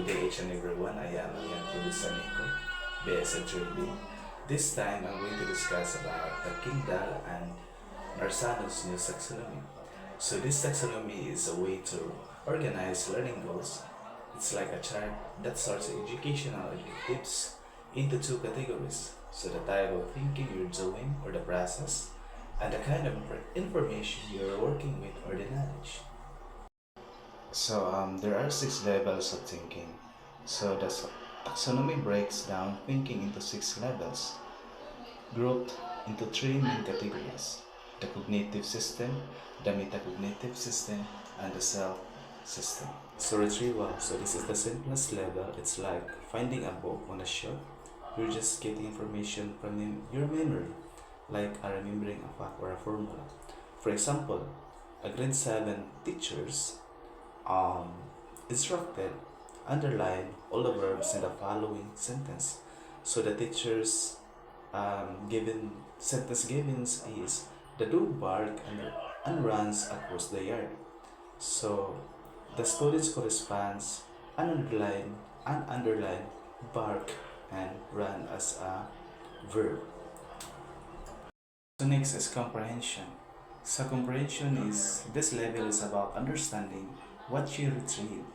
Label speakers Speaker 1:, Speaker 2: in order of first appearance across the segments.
Speaker 1: Good day each and everyone. I am Ian Pulisaniko, BSN Trading. This time I'm going to discuss about the Kingdal and Marsano's new taxonomy. So this taxonomy is a way to organize learning goals. It's like a chart that sorts educational objectives into two categories. So the type of thinking you're doing or the process, and the kind of information you're working with or the knowledge. There are six levels of thinking. Taxonomy breaks down thinking into six levels, grouped into three main categories: the cognitive system, the metacognitive system, and the self system. So retrieval. So this is the simplest level. It's like finding a book on a shelf. You're just getting information from your memory, like remembering a fact or a formula. For example, a grade 7 teachers um, instructed underline all the verbs in the following sentence. So the teacher's given sentence givens is the dog bark and runs across the yard. So the students corresponds underline bark and run as a verb. So next is comprehension. So comprehension is this level is about understanding what you retrieve.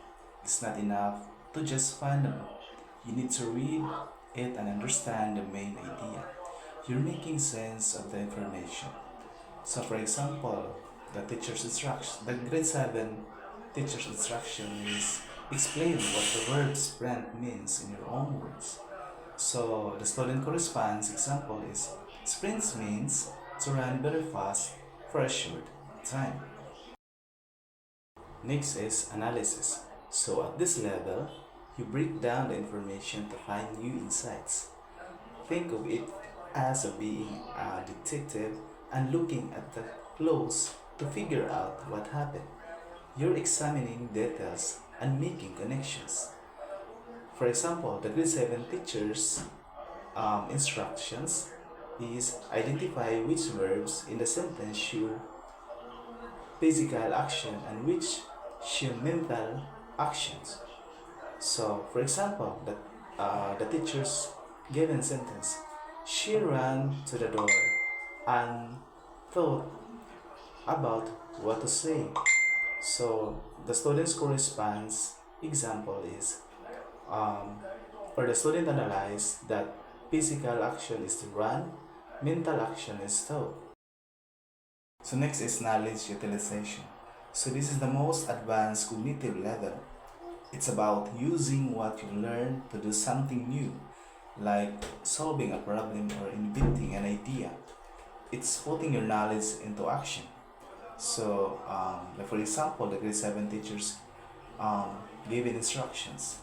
Speaker 1: It's not enough to just find a book. You need to read it and understand the main idea. You're making sense of the information. So for example, the grade 7 teacher's instruction is explain what the verb sprint means in your own words. So the student corresponds example is sprints means to run very fast for a short time. Next is analysis. So at this level, you break down the information to find new insights. Think of it as being a detective and looking at the clues to figure out what happened. You're examining details and making connections. For example, the grade 7 teacher's instructions is identify which verbs in the sentence show physical action and which show mental actions. So, for example, the teacher's given sentence, she ran to the door and thought about what to say. So, the student's corresponds example is, or the student analyzed that physical action is to run, mental action is thought. So next is knowledge utilization. So this is the most advanced cognitive level. It's about using what you learn to do something new, like solving a problem or inventing an idea. It's putting your knowledge into action. Like for example, the grade 7 teachers given instructions.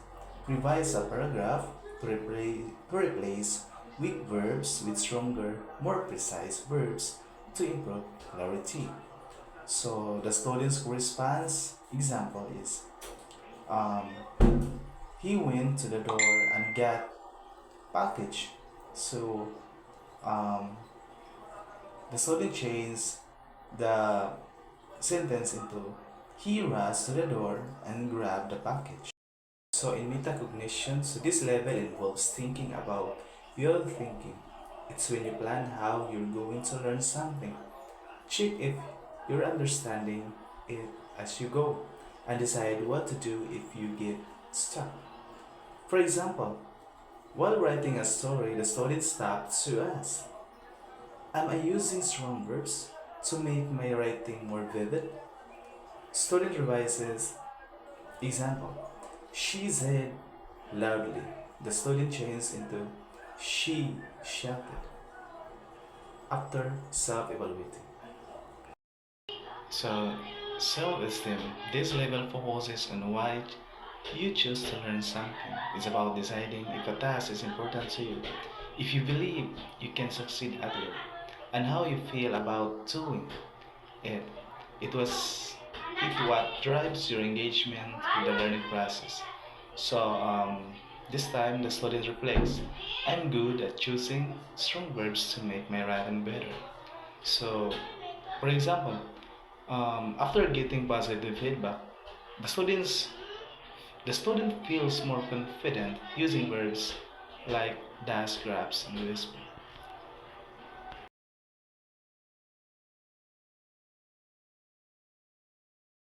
Speaker 1: Revise a paragraph to replace weak verbs with stronger, more precise verbs to improve clarity. So the student's response example is um, he went to the door and got package. So um, the student changed the sentence into he rushed to the door and grabbed the package. So in metacognition, so this level involves thinking about your thinking. It's when you plan how you're going to learn something. Check if you're understanding it as you go and decide what to do if you get stuck. For example, while writing a story, the student stopped to ask, am I using strong verbs to make my writing more vivid? Student revises example. She said loudly. The student changed into she shouted after self-evaluating. So, self-esteem. This level focuses on why you choose to learn something. It's about deciding if a task is important to you, if you believe you can succeed at it, and how you feel about doing it. It was it what drives your engagement with the learning process. So this time the student reflects, I'm good at choosing strong verbs to make my writing better. So, for example, after getting positive feedback, the students The student feels more confident using verbs like does, grabs, and whisper.